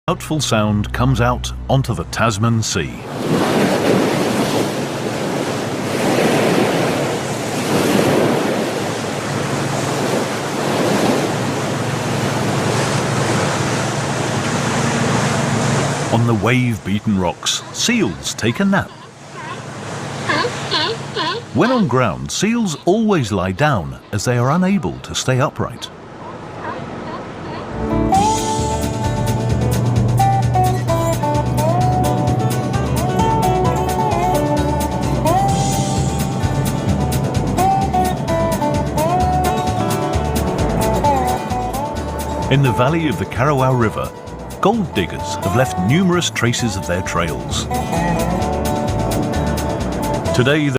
Doubtful Sound comes out onto the Tasman Sea. On the wave-beaten rocks, seals take a nap. When on ground, seals always lie down as they are unable to stay upright. In the valley of the Karawau River, gold diggers have left numerous traces of their trails. Today,